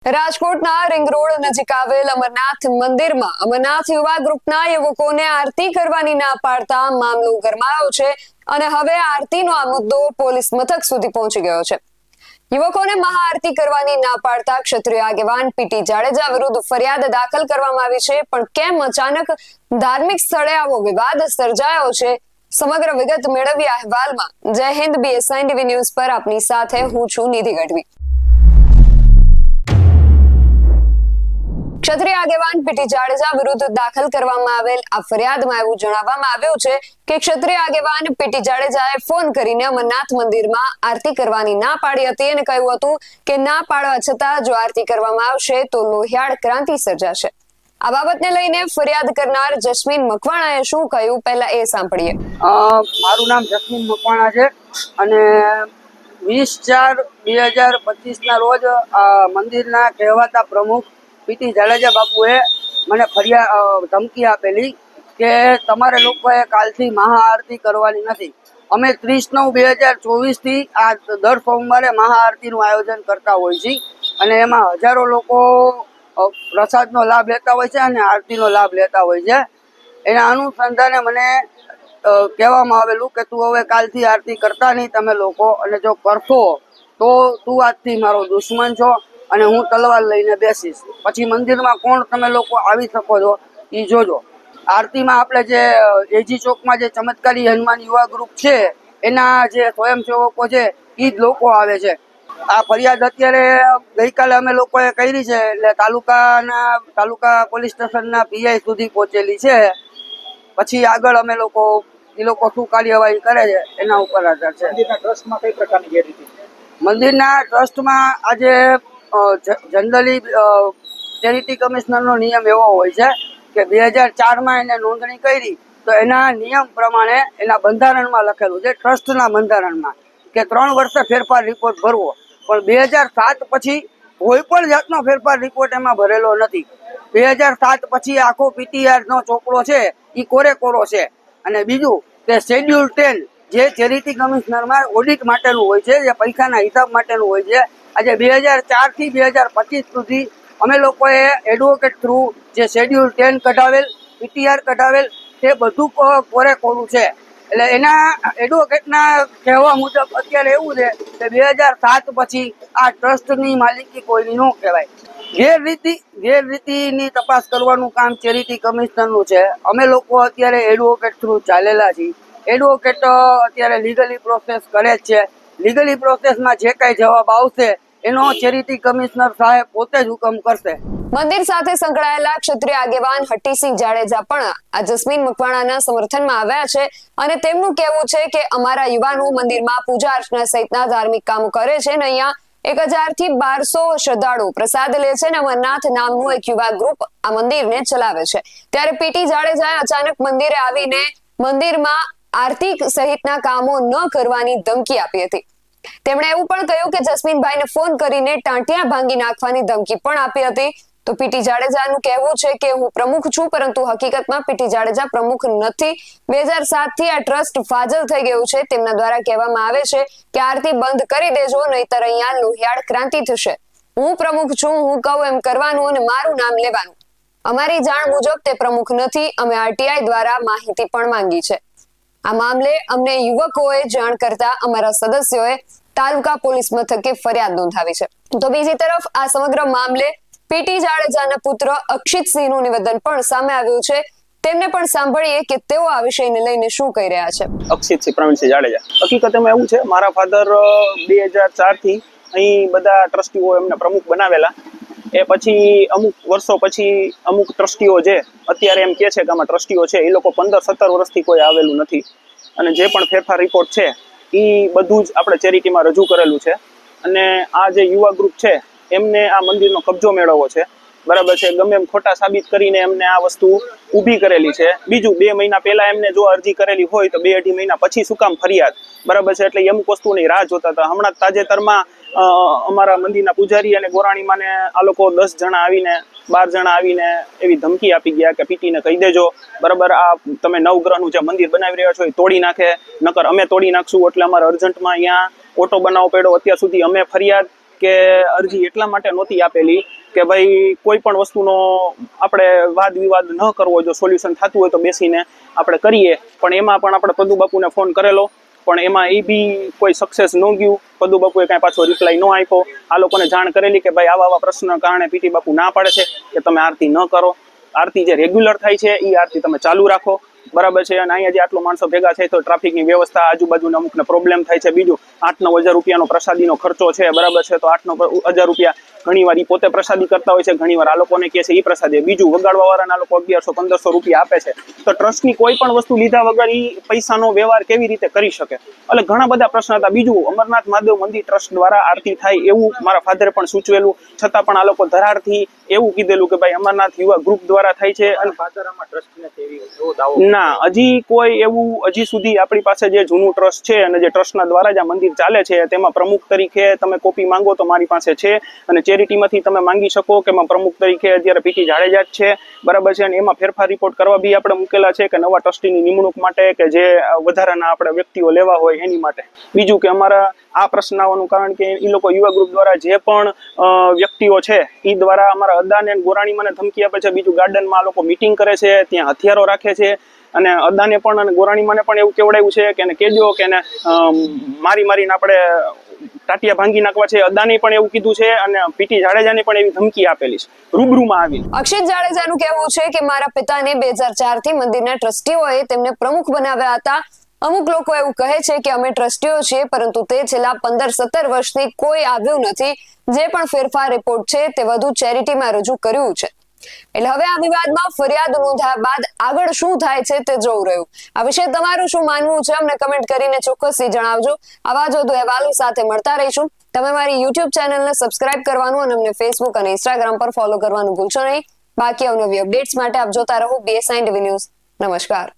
રાજકોટના ring road નજીક આવેલ અમરનાથ મંદિરમાં અમરનાથ યુવા ગ્રુપના યુવકોને આરતી કરવાની ના પાડતા મામલો ગરમાયો છે અને હવે આરતીનો આ મુદ્દો પોલીસ મથક સુધી પહોંચી ગયો છે। યુવકોને મહાઆરતી કરવાની ના પાડતા ક્ષત્રિય આગેવાન પીટી જાડેજા વિરુદ્ધ ફરિયાદ દાખલ કરવામાં આવી છે, પણ કેમ અચાનક ધાર્મિક સ્થળે આવો વિવાદ સર્જાયો છે? સમગ્ર વિગત મેળવી અહેવાલમાં। જય હિન્દ, BSN TV ન્યૂઝ પર આપની સાથે હું છું નિધિ ગઢવી। ક્ષત્રિય આગેવાન પીટી જાડેજા વિરુદ્ધ દાખલ કરવામાં આવેલ આ ફરિયાદમાં એવું જણાવવામાં આવ્યું છે કે ક્ષત્રિય આગેવાન પીટી જાડેજાએ ફોન કરીને અમરનાથ મંદિરમાં આરતી કરવાની ના પાડી હતી અને કહ્યું હતું કે ના પાડવા છતાં જો આરતી કરવામાં આવશે તો લોહિયાળ ક્રાંતિ સર્જાશે। આ બાબતને લઈને ફરિયાદ કરનાર જસ્મીન મકવાણાએ શું કહ્યું, પહેલા એ સાંભળીએ। મારું નામ જસ્મીન મકવાણા છે અને 20/4/2025 ના રોજ મંદિરના કહેવાતા પ્રમુખ પીટી જાડેજા બાપુએ મને ધમકી આપેલી કે તમારે લોકોએ કાલથી મહાઆરતી કરવાની નથી। અમે 30/9/2024 થી આ દર સોમવારે મહાઆરતીનું આયોજન કરતા હોય છીએ અને એમાં હજારો લોકો પ્રસાદનો લાભ લેતા હોય છે અને આરતીનો લાભ લેતા હોય છે। એના અનુસંધાને મને કહેવામાં આવેલું કે તું હવે કાલથી આરતી કરતા નહીં તમે લોકો, અને જો કરશો તો તું આજથી મારો દુશ્મન છો અને હું તલવાર લઈને બેસીશ। પછી મંદિરમાં કોણ તમે લોકો આવી શકો છો એ જોજો। આરતીમાં આપણે જે એજી ચોકમાં જે ચમત્કારી હનુમાન યુવા ગ્રુપ છે એના જે સ્વયંસેવકો છે એ જ લોકો આવે છે। આ ફરિયાદ અત્યારે ગઈકાલે અમે લોકોએ કરી છે, એટલે તાલુકા પોલીસ સ્ટેશનના PI સુધી પહોંચેલી છે। પછી આગળ અમે લોકો શું કાર્યવાહી કરે છે એના ઉપર આધાર છે। ટ્રસ્ટમાં કઈ પ્રકારની ગેરરીતિ? મંદિરના ટ્રસ્ટમાં આજે જનરલી ચેરિટી કમિશનરનો નિયમ એવો હોય છે કે 2004માં એને નોંધણી કરી તો એના નિયમ પ્રમાણે એના બંધારણમાં લખેલું છે, ટ્રસ્ટના બંધારણમાં, કે 3 વર્ષે ફેરફાર રિપોર્ટ ભરવો। પણ 2007 પછી કોઈ પણ જાતનો ફેરફાર રિપોર્ટ એમાં ભરેલો નથી। 2007 પછી આખો PTR નો ચોપડો છે એ કોરો છે। અને બીજું કે શેડ્યુલ 10 જે ચેરિટી કમિશનરમાં ઓડિટ માટેનું હોય છે, જે પૈસાના હિસાબ માટેનું હોય છે, આજે 2004 થી 2025 સુધી અમે લોકોએ એડવોકેટ થ્રુ જે શેડ્યુલ 10 કઢાવેલ, PTR કઢાવેલ, તે બધું કોરું છે। એટલે એના એડવોકેટના કહેવા મુજબ અત્યારે એવું છે કે 2007 પછી આ ટ્રસ્ટની માલિકી કોઈની ન કહેવાય। ગેરરીતિની તપાસ કરવાનું કામ ચેરિટી કમિશનરનું છે। અમે લોકો અત્યારે એડવોકેટ થ્રુ ચાલેલા છીએ। એડવોકેટ અત્યારે લીગલી પ્રોસેસ કરે જ છે। લીગલી પ્રોસેસમાં જે કાંઈ જવાબ આવશે એનો ચેરિટી કમિશનર સાહેબ પોતે જ હુકમ કરશે। મંદિર સાથે સંકળાયેલા ક્ષત્રિય આગેવાન હટ્ટીસિંહ જાડેજા પણ આ જસ્મીન મકવાણાના સમર્થનમાં આવ્યા છે અને તેમનું કહેવું છે કે અમારા યુવાનો મંદિરમાં પૂજા અર્ચના સહિતના ધાર્મિક કામો કરે છે અને અહીંયા 1000 થી 1200 શ્રદ્ધાળુ પ્રસાદ લે છે અને અમરનાથ નામનું એક યુવા ગ્રુપ આ મંદિરને ચલાવે છે। ત્યારે પીટી જાડેજાએ અચાનક મંદિરે આવીને મંદિરમાં આરતી સહિતના કામો ન કરવાની ધમકી આપી હતી। તેમણે એવું પણ કહ્યું કે જસ્મીનભાઈને ફોન કરીને ટાંટિયા ભાંગી નાખવાની ધમકી પણ આપી હતી। તો પીટી જાડેજાનું કહેવું છે કે હું પ્રમુખ છું, પરંતુ હકીકતમાં પીટી જાડેજા પ્રમુખ નથી। 2007 થી આ ટ્રસ્ટ ફાજલ થઈ ગયું છે। તેમના દ્વારા કહેવામાં આવે છે કે આરતી બંધ કરી દેજો, નહીતર અહીંયા લોહિયાળ ક્રાંતિ થશે। હું પ્રમુખ છું, હું કહું એમ કરવાનું અને મારું નામ લેવાનું। અમારી જાણ મુજબ તે પ્રમુખ નથી। અમે RTI દ્વારા માહિતી પણ માંગી છે। આ મામલે અમને યુવકોએ જાણ કરતા અમારા સદસ્યોએ તાલુકા પોલીસ મથકે ફરિયાદ નોંધાવી છે। તો બીજી તરફ આ સમગ્ર મામલે પીટી જાડેજાના પુત્ર અક્ષિતસિંહનું નિવેદન પણ સામે આવ્યું છે। તેમને પણ સાંભળીએ કે તેઓ આ વિષયને લઈને શું કહી રહ્યા છે। અક્ષિતસિંહ પ્રવીણસિંહ જાડેજા, હકીકતમાં એવું છે, મારા ફાધર 2004 થી અહીં બધા ટ્રસ્ટીઓ એમને પ્રમુખ બનાવેલા। એ પછી અમુક વર્ષો પછી અમુક ટ્રસ્ટીઓ જે અત્યારે એમ કહે છે કે આમાં ટ્રસ્ટીઓ છે એ લોકો 15-17 વર્ષથી કોઈ આવેલું નથી અને જે પણ ફેરફાર રિપોર્ટ છે એ બધું જ આપણે ચેરિટીમાં રજૂ કરેલું છે। અને આ જે યુવા ગ્રુપ છે એમને આ મંદિરનો કબજો મેળવવો છે, બરાબર છે, ગમે એમ ખોટા સાબિત કરીને એમને આ વસ્તુ ઊભી કરેલી છે। બીજું 2 મહિના પહેલા એમને જો અરજી કરેલી હોય તો 2-2.5 મહિના પછી શું કામ ફરિયાદ, બરાબર છે, એટલે અમુક વસ્તુની રાહ જોતા હતા। હમણાં તાજેતરમાં અમારા મંદિરના પૂજારી અને ગોરાણીમાને આ લોકો 10 જણા આવીને 12 જણા આવીને એવી ધમકી આપી ગયા કે પીટીને કહી દેજો, બરાબર, આ તમે નવગ્રહનું જે મંદિર બનાવી રહ્યા છો એ તોડી નાખે, નકર અમે તોડી નાખશું। એટલે અમારે અર્જન્ટમાં અહીંયા ઓટો બનાવવો પડ્યો। અત્યાર સુધી અમે ફરિયાદ કે અરજી એટલા માટે નહોતી આપેલી કે ભાઈ કોઈ પણ વસ્તુનો આપણે વાદ વિવાદ ન કરવો, જો સોલ્યુશન થતું હોય તો બેસીને આપણે કરીએ. પણ એમાં પણ આપણે પદુ બાપુને ફોન કરેલો, પણ એમાં એ બી કોઈ સક્સેસ ન ગયું. પદુ બાપુએ કાંઈ પાછો રિપ્લાય ન આપ્યો. આ લોકોને જાણ કરેલી કે ભાઈ આવા પ્રશ્નના કારણે પીટી બાપુ ના પાડે છે કે તમે આરતી ન કરો. આરતી જે રેગ્યુલર થાય છે એ આરતી તમે ચાલુ રાખો, બરાબર છે. અને અહીંયા જે આટલો માણસો ભેગા થાય તો ટ્રાફિકની વ્યવસ્થા, આજુબાજુના અમુકને પ્રોબ્લેમ થાય છે. બીજું 8-9 હજાર રૂપિયાનો પ્રસાદીનો ખર્ચો છે, બરાબર છે. તો 8-9 હજાર રૂપિયા ઘણી વાર ઈ પોતે પ્રસાદી કરતા હોય છે, ઘણી વાર આ લોકોને કહે છે એ પ્રસાદી. બીજું વગાડવા વાળાના લોકો 1100-1500 રૂપિયા આપે છે. તો ટ્રસ્ટની કોઈ પણ વસ્તુ લીધા વગર ઈ પૈસાનો વ્યવહાર કેવી રીતે કરી શકે? એટલે ઘણા બધા પ્રશ્ન હતા. બીજું અમરનાથ મહાદેવ મંદિર ટ્રસ્ટ દ્વારા આરતી થાય એવું મારા ફાધરે પણ સૂચવેલું, છતાં પણ આ લોકો ધરારથી એવું કીધેલું કે ભાઈ અમરનાથ યુવા ગ્રુપ દ્વારા થાય છે. અને ના, હજી કોઈ એવું હજી સુધી આપણી પાસે જે જૂનું ટ્રસ્ટ છે અને જે ટ્રસ્ટના દ્વારા જ આ મંદિર ચાલે છે, તેમાં પ્રમુખ તરીકે તમે કોપી માંગો તો મારી પાસે છે. અને ચેરિટીમાંથી તમે માંગી શકો કે એમાં પ્રમુખ તરીકે અત્યારે પીટી જાડેજા જ છે, બરાબર છે. અને એમાં ફેરફાર રિપોર્ટ કરવા બી આપણે મૂકેલા છે કે નવા ટ્રસ્ટીની નિમણૂક માટે કે જે વધારાના આપણે વ્યક્તિઓ લેવા હોય એની માટે. બીજું કે અમારા આ પ્રશ્ન આવવાનું કારણ કે એ લોકો યુવા ગ્રુપ દ્વારા જે પણ વ્યક્તિઓ છે એ દ્વારા અમારા અદાને ગોરાણી મને ધમકી આપે છે. બીજું ગાર્ડનમાં આ લોકો મીટિંગ કરે છે, ત્યાં હથિયારો રાખે છે. અને અદાને પણ અને ગોરાણીમાંને પણ એવું કેવડાવ્યું છે કે એને કહેજો કે એને મારીને આપણે ટાટિયા ભાંગી નાખવા છે. અદાને પણ એવું કીધું છે અને પીટી જાડેજાને પણ એવી ધમકી આપેલી છે રૂબરૂમાં આવી. અક્ષિત જાડેજાનું કહેવું છે કે મારા પિતાને 2004 થી મંદિરના ટ્રસ્ટીઓએ તેમને પ્રમુખ બનાવ્યા હતા. અમુક લોકો એવું કહે છે કે અમે ટ્રસ્ટીઓ છીએ, પરંતુ તે છેલ્લા 15-17 વર્ષથી કોઈ આવ્યું નથી. જે પણ ફેરફાર રિપોર્ટ છે તે વધુ ચેરિટીમાં રજૂ કર્યું છે. એટલે હવે આ વિવાદમાં ફરિયાદ નોંધાયા બાદ આગળ શું થાય છે તે જોવું રહ્યું. આ વિશે તમારું શું માનવું છે અમને કમેન્ટ કરીને ચોક્કસથી જણાવજો. આવા જ વધુ અહેવાલો સાથે મળતા રહીશું. તમે મારી YouTube ચેનલને સબસ્ક્રાઇબ કરવાનું અને અમને Facebook અને Instagram પર ફોલો કરવાનું ભૂલશો નહીં. બાકી અવનવી અપડેટ્સ માટે આપ જોતા રહો BSI TV ન્યૂઝ. નમસ્કાર.